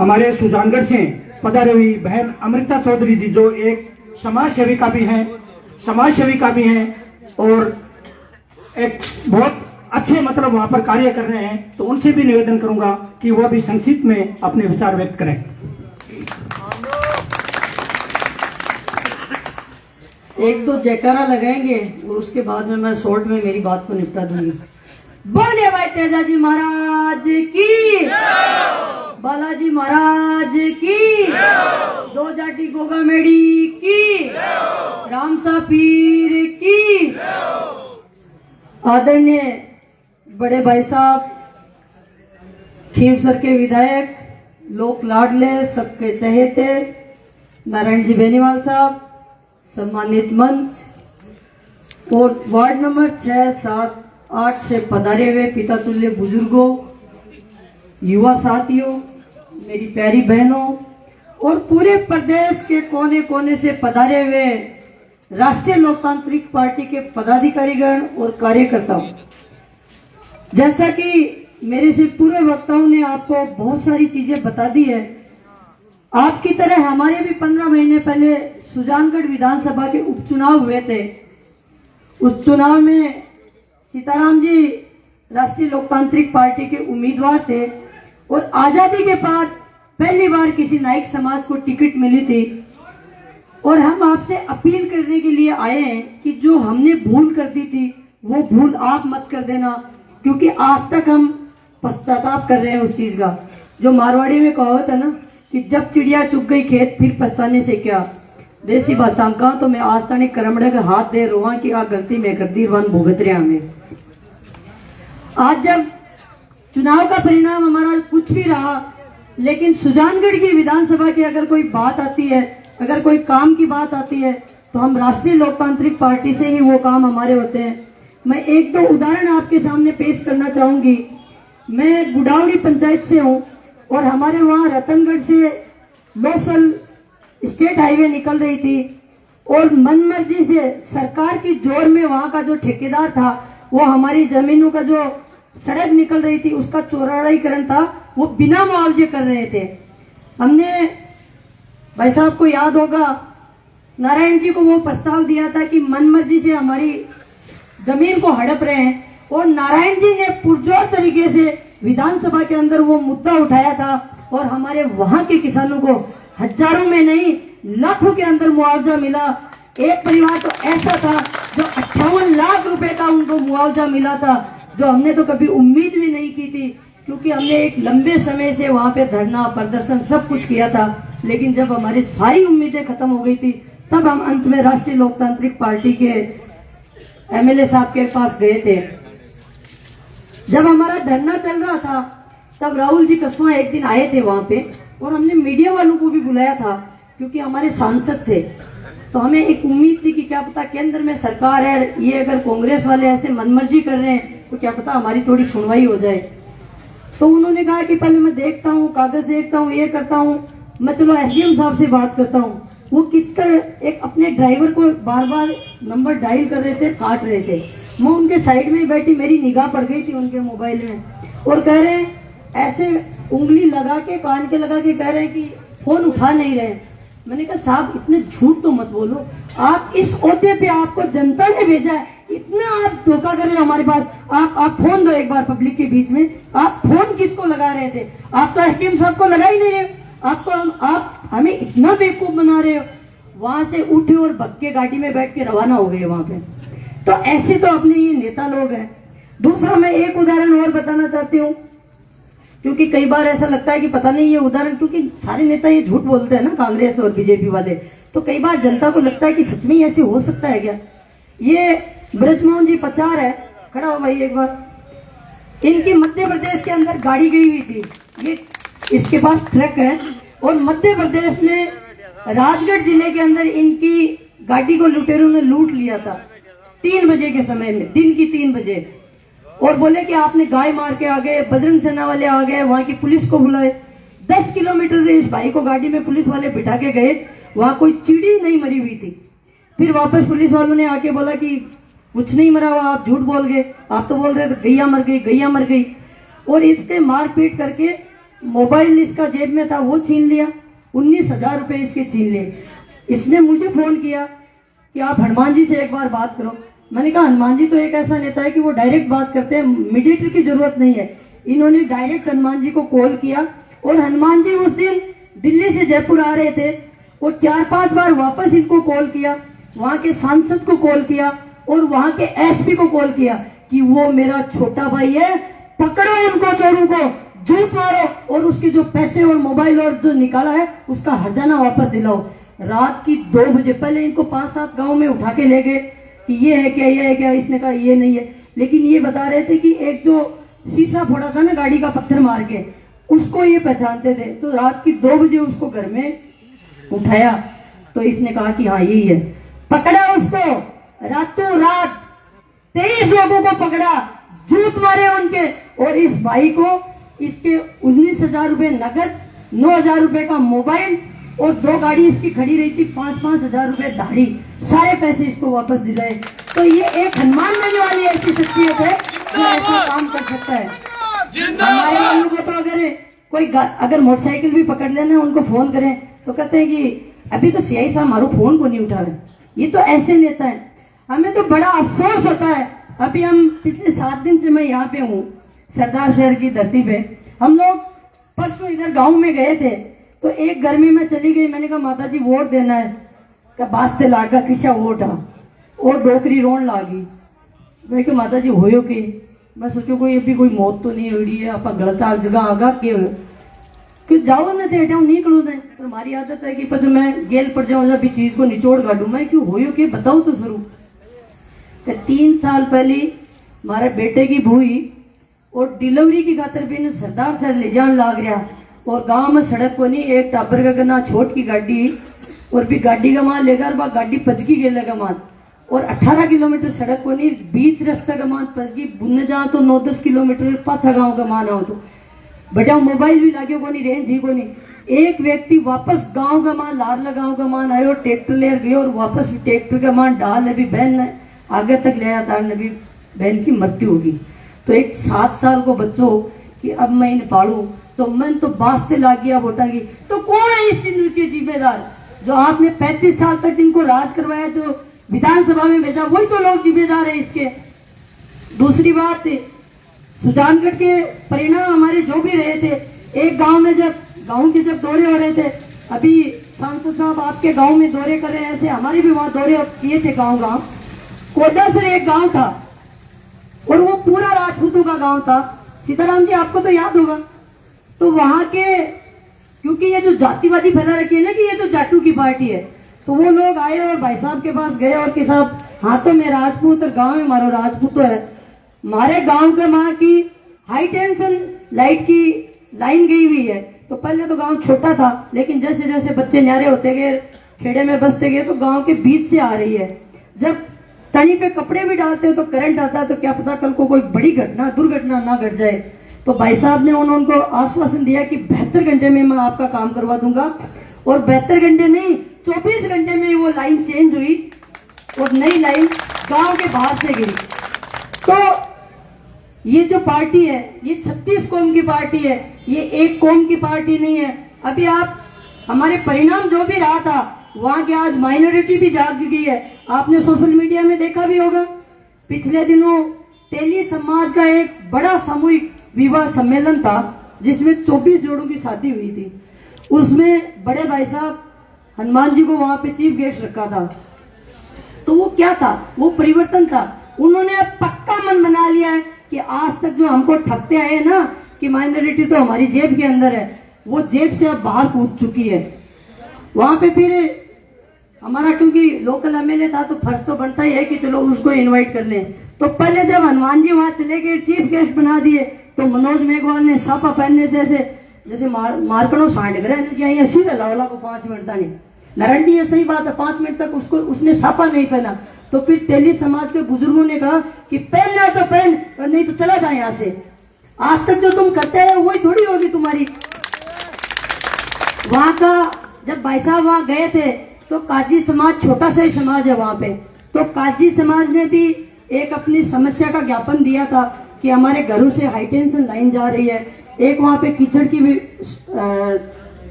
हमारे सुजानगढ़ से पधारी हुई बहन अमृता चौधरी जी, जो एक समाज सेविका भी हैं और एक बहुत अच्छे मतलब वहां पर कार्य कर रहे हैं। तो उनसे भी निवेदन करूंगा कि वह भी संक्षिप्त में अपने विचार व्यक्त करें। एक दो जयकारा लगाएंगे और उसके बाद में मैं शॉर्ट में मेरी बात को निपटा दूंगी। बोले भाई तेजाजी महाराज की, बालाजी महाराज की, दो जाटी गोगा मेड़ी की, रामसा पीर की। आदरणीय बड़े भाई साहब, खींवसर के विधायक, लोक लाडले, सबके चहेते नारायण जी बेनीवाल साहब, सम्मानित मंच और वार्ड नंबर 6, 7, 8 से पधारे हुए पिता तुल्य बुजुर्गों, युवा साथियों, मेरी प्यारी बहनों और पूरे प्रदेश के कोने कोने से पधारे हुए राष्ट्रीय लोकतांत्रिक पार्टी के पदाधिकारीगण और कार्यकर्ताओं। जैसा कि मेरे से पूर्व वक्ताओं ने आपको बहुत सारी चीजें बता दी है, आपकी तरह हमारे भी 15 महीने पहले सुजानगढ़ विधानसभा के उपचुनाव हुए थे। उस चुनाव में सीताराम जी राष्ट्रीय लोकतांत्रिक पार्टी के उम्मीदवार थे और आजादी के बाद पहली बार किसी नाइक समाज को टिकट मिली थी। और हम आपसे अपील करने के लिए आए हैं कि जो हमने भूल कर दी थी वो भूल आप मत कर देना, क्योंकि आज तक हम पश्चाताप कर रहे हैं उस चीज का। जो मारवाड़ी में कहावत है ना कि जब चिड़िया चुग गई खेत फिर पछताने से क्या, देसी भाषा में कहा तो मैं आज ताने करमड़े का हाथ दे रोआ की आ गलती में कर दी वन भुगत रहे हमें। आज जब चुनाव का परिणाम हमारा कुछ भी रहा, लेकिन सुजानगढ़ की विधानसभा की अगर कोई बात आती है, अगर कोई काम की बात आती है, तो हम राष्ट्रीय लोकतांत्रिक पार्टी से ही वो काम हमारे होते हैं। मैं एक दो उदाहरण आपके सामने पेश करना चाहूंगी। मैं गुडावड़ी पंचायत से हूँ और हमारे वहाँ रतनगढ़ से लोसल स्टेट हाईवे निकल रही थी और मनमर्जी से सरकार की जोर में वहाँ का जो ठेकेदार था वो हमारी जमीनों का जो सड़क निकल रही थी उसका चौड़ाईकरण था वो बिना मुआवजे कर रहे थे। हमने भाई साहब को याद होगा नारायण जी को वो प्रस्ताव दिया था कि मनमर्जी से हमारी जमीन को हड़प रहे हैं, और नारायण जी ने पुरजोर तरीके से विधानसभा के अंदर वो मुद्दा उठाया था और हमारे वहां के किसानों को हजारों में नहीं लाखों के अंदर मुआवजा मिला। एक परिवार तो ऐसा था जो 58 लाख रुपए का उनको मुआवजा मिला था, जो हमने तो कभी उम्मीद भी नहीं की थी, क्योंकि हमने एक लंबे समय से वहां पे धरना प्रदर्शन सब कुछ किया था। लेकिन जब हमारी सारी उम्मीदें खत्म हो गई थी तब हम अंत में राष्ट्रीय लोकतांत्रिक पार्टी के एमएलए साहब के पास गए थे। जब हमारा धरना चल रहा था तब राहुल जी कसवा एक दिन आए थे वहां पे, और हमने मीडिया वालों को भी बुलाया था क्योंकि हमारे सांसद थे। तो हमें एक उम्मीद थी कि क्या पता केंद्र में सरकार है, ये अगर कांग्रेस वाले ऐसे मनमर्जी कर रहे हैं तो क्या पता हमारी थोड़ी सुनवाई हो जाए। तो उन्होंने कहा कि पहले मैं देखता हूँ, कागज देखता हूँ, ये करता हूँ, मैं चलो एसडीएम साहब से बात करता हूँ। वो किसका एक अपने ड्राइवर को बार बार नंबर डायल कर रहे थे, काट रहे थे। मैं उनके साइड में ही बैठी, मेरी निगाह पड़ गई थी उनके मोबाइल में, और कह रहे हैं ऐसे उंगली लगा के कान के लगा के कह रहे हैं कि फोन उठा नहीं रहे। मैंने कहा साहब इतने झूठ तो मत बोलो, आप इस ओहदे पे आपको जनता ने भेजा है, इतना आप धोखा कर रहे हो हमारे पास। आप फोन दो एक बार पब्लिक के बीच में, आप फोन किसको लगा रहे थे? आप तो एसडीएम साहब को लगा ही नहीं रहे, आप हमें इतना बेवकूफ बना रहे हो। वहां से उठे और भग के गाड़ी में बैठ के रवाना हो गए वहां पे। तो ऐसे तो अपने ये नेता लोग हैं। दूसरा मैं एक उदाहरण और बताना चाहती हूँ, क्योंकि कई बार ऐसा लगता है कि पता नहीं ये उदाहरण, क्योंकि सारे नेता ये झूठ बोलते हैं ना कांग्रेस और बीजेपी वाले, तो कई बार जनता को लगता है कि सच में ऐसे हो सकता है क्या। ये ब्रजमोहन जी पचार है, खड़ा हो भाई एक बार। इनकी मध्य प्रदेश के अंदर गाड़ी गई हुई थी, ये इसके पास ट्रक है, और मध्य प्रदेश में राजगढ़ जिले के अंदर इनकी गाड़ी को लुटेरों ने लूट लिया था 3 बजे के समय में, दिन की 3 बजे, और बोले कि आपने गाय मार के आ गए, बजरंग सेना वाले आ गए, वहां की पुलिस को बुलाए। 10 किलोमीटर से इस भाई को गाड़ी में पुलिस वाले बिठा के गए, वहां कोई चिड़ी नहीं मरी हुई थी। फिर वापस पुलिस वालों ने आके बोला कि कुछ नहीं मरा हुआ, आप झूठ बोल गए, आप तो बोल रहे थे गैया मर गई, गैया मर गई। और इससे मारपीट करके मोबाइल इसका जेब में था वो छीन लिया, 19,000 रुपए इसके छीन लिए। इसने मुझे फोन किया कि आप हनुमान जी से एक बार बात करो। मैंने कहा हनुमान जी तो एक ऐसा नेता है कि वो डायरेक्ट बात करते हैं, मीडिएटर की जरूरत नहीं है। इन्होंने डायरेक्ट हनुमान जी को कॉल किया और हनुमान जी उस दिन दिल्ली से जयपुर आ रहे थे और 4-5 बार वापस इनको कॉल किया, वहां के सांसद को कॉल किया और वहां के एसपी को कॉल किया कि वो मेरा छोटा भाई है, पकड़ो उनको, चोरों को जूत मारो और उसके जो पैसे और मोबाइल और जो निकाला है उसका हर्जाना वापस दिलाओ। रात की 2 बजे पहले इनको 5-7 गांव में उठा के ले गए कि ये है क्या, ये है क्या। इसने कहा ये नहीं है, लेकिन ये बता रहे थे कि एक जो शीशा फोड़ा था ना गाड़ी का पत्थर मार के, उसको ये पहचानते थे। तो रात की 2 बजे उसको घर में उठाया तो इसने कहा कि हाँ यही है। पकड़ा उसको, रातों रात 23 लोगों को पकड़ा, जूत मारे उनके, और इस भाई को इसके 19,000 रुपए नगद, 9,000 रुपए का मोबाइल और 2 गाड़ी इसकी खड़ी रही थी, 5-5 हजार रुपए दाढ़ी, सारे पैसे इसको वापस दिलाए। तो ये एक हनुमान देने वाली ऐसी शख्सियत है जो ऐसा काम कर सकता है। हमारे वालों को तो अगर मोटरसाइकिल भी पकड़ लेना, उनको फोन करें तो कहते हैं कि अभी तो सीआई साहब हमारो फोन को नहीं उठा रहे। ये तो ऐसे नेता है। हमें तो बड़ा अफसोस होता है। अभी हम पिछले 7 दिन से मैं यहाँ पे हूँ सरदार शहर की धरती पे। हम लोग परसों इधर गांव में गए थे तो एक घर में मैं चली गई। मैंने कहा माता जी वोट देना है, क्या बास्ते लागा किसा वोट आ, और डोकरी रोन लागी। मैं कहा माता जी होयो के, मैं सोचो कोई अभी कोई मौत तो नहीं हुई है, आप गलत जगह आगा क्यों जाओ ना थे निकलो दे। पर हमारी आदत है कि पछ मैं गेल पड़ जाऊं, अभी चीज को निचोड़ काटू। मैं क्यों होयो के बताओ तो शुरू। 3 साल पहले हमारे बेटे की भूई और डिलीवरी की खातर भी इन्हें सरदार सर ले जान लाग रहा, और गांव में सड़क को नहीं, एक टाबर का करना छोट की गाड़ी और भी गाड़ी का मान लेकर बा गाड़ी पचकी गेले का मान, और 18 किलोमीटर सड़क को नहीं, बीच रास्ता का मान पचकी बुनने जा तो 9-10 किलोमीटर पाछा गाँव का मान आओ तो बेटा मोबाइल भी लागे को नहीं, रेंज ही को नहीं। एक व्यक्ति वापस गांव का मान, लारला गांव का मान आयो, ट्रैक्टर ले गए और वापस ट्रैक्टर का मान डाल, अभी बहन ने आगे तक ले आता, अभी बहन की मृत्यु होगी। तो एक 7 साल को बच्चों कि अब मैं इन्हें पालू, तो मैं तो बास्ते ला गया वोटा की। तो कौन है इस चीज के जिम्मेदार? जो आपने 35 साल तक जिनको राज करवाया, जो विधानसभा में भेजा, वही तो लोग जिम्मेदार है इसके। दूसरी बात, सुजानगढ़ के परिणाम हमारे जो भी रहे थे, एक गांव में जब दौरे हो रहे थे, अभी सांसद साहब आपके गांव में दौरे कर रहे हैं, ऐसे हमारे भी वहां दौरे किए थे गांव। कोडासर एक गांव था और वो पूरा राजपूतों का गांव था। सीताराम जी आपको तो याद होगा। तो वहां के, क्योंकि ये जो जातिवादी फैला रखी है ना कि ये तो जाटू की पार्टी है, तो वो लोग आए और भाई साहब के पास गए और कि साहब हाथों में राजपूत और गांव में मारो राजपूत है। हमारे गांव के माँ की हाई टेंशन लाइट की लाइन गई हुई है। तो पहले तो गांव छोटा था, लेकिन जैसे जैसे बच्चे न्यारे होते गए, खेड़े में बसते गए, तो गांव के बीच से आ रही है। जब तनी पे कपड़े भी डालते हो तो करंट आता है, तो क्या पता कल को कोई बड़ी दुर्घटना ना घट जाए। तो भाई साहब ने उनको आश्वासन दिया कि 72 घंटे में मैं आपका काम करवा दूंगा, और 72 घंटे नहीं 24 घंटे में वो लाइन चेंज हुई और नई लाइन गांव के बाहर से गई। तो ये जो पार्टी है, ये 36 कौम की पार्टी है, ये एक कौम की पार्टी नहीं है। अभी आप हमारे परिणाम जो भी रहा था, वहां के आज माइनॉरिटी भी जाग गई है। आपने सोशल मीडिया में देखा भी होगा, पिछले दिनों तेली समाज का एक बड़ा सामूहिक विवाह सम्मेलन था जिसमें 24 जोड़ों की शादी हुई थी। उसमें बड़े भाई साहब हनुमान जी को वहां पे चीफ गेस्ट रखा था। तो वो क्या था? वो परिवर्तन था। उन्होंने अब पक्का मन बना लिया है कि आज तक जो हमको ठगते आए हैं ना कि माइनॉरिटी तो हमारी जेब के अंदर है, वो जेब से अब बाहर कूद चुकी है। वहां पे फिर हमारा, क्योंकि लोकल एमएलए था, तो फर्ज तो बनता ही है कि चलो उसको इनवाइट कर लें। तो पहले जब हनुमान जी वहां चले गए, चीफ गेस्ट बना दिए, तो मनोज मेघवाल ने सापा पहनने से ऐसे जैसे मारकड़ो साठ गए सीधा लावला को 5 मिनट था नहीं नारायण। ये सही बात है, 5 मिनट तक उसने सापा नहीं पहना। तो फिर तेली समाज के बुजुर्गों ने कहा कि पहनना तो पहन, और नहीं तो चला जाए यहाँ से। आज तक जो तुम करते हैं वही थोड़ी होगी तुम्हारी। वहां का जब भाई साहब वहां गए थे, तो काजी समाज छोटा सा ही समाज है वहां पे, तो काजी समाज ने भी एक अपनी समस्या का ज्ञापन दिया था कि हमारे घरों से हाई टेंशन लाइन जा रही है। एक वहां पे कीचड़ की भी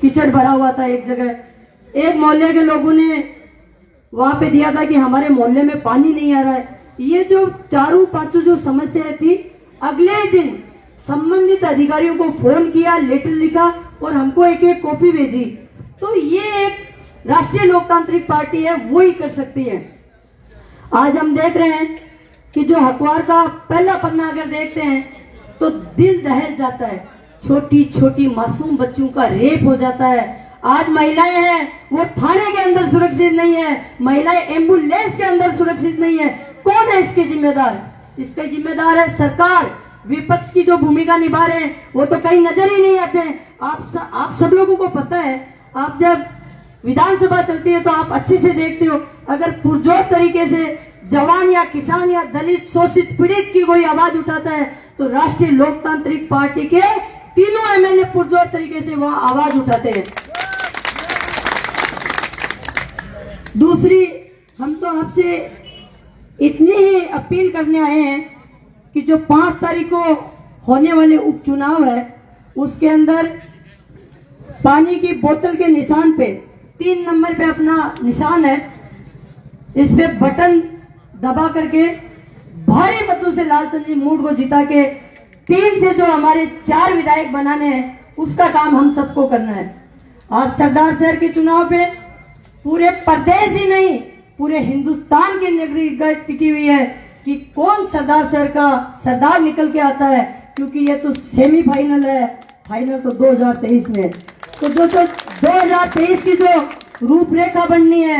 कीचड़ भरा हुआ था एक जगह। एक मोहल्ले के लोगों ने वहां पे दिया था कि हमारे मोहल्ले में पानी नहीं आ रहा है। ये जो चारों पांचों जो समस्याएं थी, अगले ही दिन संबंधित अधिकारियों को फोन किया, लेटर लिखा और हमको एक एक कॉपी भेजी। तो ये एक राष्ट्रीय लोकतांत्रिक पार्टी है, वो ही कर सकती है। आज हम देख रहे हैं कि जो अखबार का पहला पन्ना अगर देखते हैं तो दिल दहल जाता है। छोटी छोटी मासूम बच्चों का रेप हो जाता है। आज महिलाएं हैं वो थाने के अंदर सुरक्षित नहीं है, महिलाएं एम्बुलेंस के अंदर सुरक्षित नहीं है। कौन है इसके जिम्मेदार? इसके जिम्मेदार है सरकार। विपक्ष की जो भूमिका निभा रहे हैं वो तो कहीं नजर ही नहीं आते हैं। आप सब लोगों को पता है, आप जब विधानसभा चलती है तो आप अच्छे से देखते हो, अगर पुरजोर तरीके से जवान या किसान या दलित शोषित पीड़ित की कोई आवाज उठाता है तो राष्ट्रीय लोकतांत्रिक पार्टी के तीनों एमएलए पुरजोर तरीके से वहां आवाज उठाते हैं। दूसरी, हम तो आपसे इतनी ही अपील करने आए हैं कि जो 5 तारीख को होने वाले उपचुनाव है उसके अंदर पानी की बोतल के निशान पे 3 नंबर पे अपना निशान है, इस पे बटन दबा करके भारी मतों से लालचंद जी मूड को जिता के 3 से जो हमारे 4 विधायक बनाने हैं उसका काम हम सबको करना है। आज सरदार शहर के चुनाव पे पूरे प्रदेश ही नहीं पूरे हिंदुस्तान की नजर टिकी हुई है कि कौन सरदार शहर का सरदार निकल के आता है, क्योंकि ये तो सेमीफाइनल है, फाइनल तो 2023 में। तो जो 2023 की जो रूपरेखा बननी है,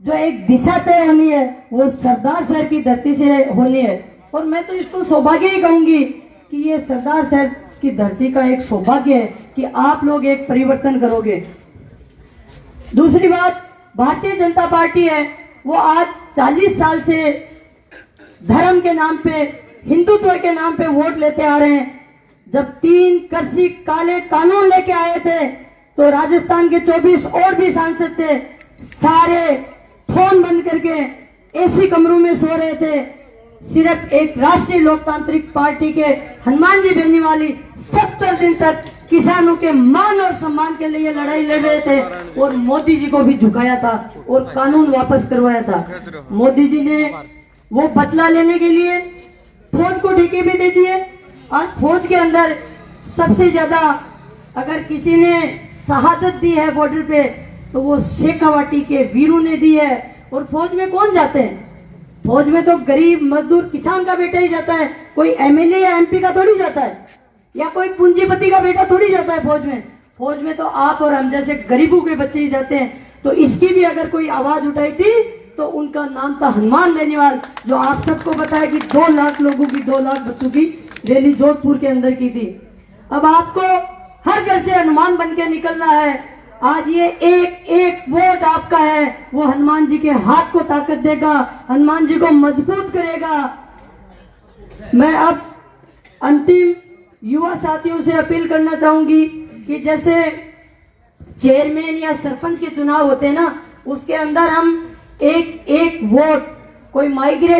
जो एक दिशा तय होनी है, वो सरदार शहर की धरती से होनी है। और मैं तो इसको सौभाग्य ही कहूंगी कि ये सरदार शहर की धरती का एक सौभाग्य है कि आप लोग एक परिवर्तन करोगे। दूसरी बात, भारतीय जनता पार्टी है वो आज 40 साल से धर्म के नाम पे, हिंदुत्व के नाम पे वोट लेते आ रहे हैं। जब 3 कृषि काले कानून लेके आए थे तो राजस्थान के 24 और भी सांसद थे, सारे फोन बंद करके एसी कमरों में सो रहे थे। सिर्फ एक राष्ट्रीय लोकतांत्रिक पार्टी के हनुमान जी बेनीवाल 70 दिन तक किसानों के मान और सम्मान के लिए लड़ाई लड़ रहे थे और मोदी जी को भी झुकाया था और कानून वापस करवाया था। मोदी जी ने वो बदला लेने के लिए फौज को ठेके भी दे दिए। आज फौज के अंदर सबसे ज्यादा अगर किसी ने शहादत दी है बॉर्डर पे तो वो शेखावाटी के वीरों ने दी है। और फौज में कौन जाते हैं? फौज में तो गरीब मजदूर किसान का बेटा ही जाता है, कोई एमएलए या एमपी का थोड़ी जाता है, या कोई पूंजीपति का बेटा थोड़ी जाता है फौज में। फौज में तो आप और हम जैसे गरीबों के बच्चे ही जाते हैं। तो इसकी भी अगर कोई आवाज उठाई थी तो उनका नाम था हनुमान बेनीवाल, जो आप सबको पता है कि 2 लाख लोगों की, 2 लाख बच्चों की रैली जोधपुर के अंदर की थी। अब आपको हर घर से हनुमान बन के निकलना है। आज ये एक एक वोट आपका है, वो हनुमान जी के हाथ को ताकत देगा, हनुमान जी को मजबूत करेगा। मैं अब अंतिम युवा साथियों से अपील करना चाहूंगी कि जैसे चेयरमैन या सरपंच के चुनाव होते हैं ना, उसके अंदर हम एक एक वोट, कोई माइग्रेट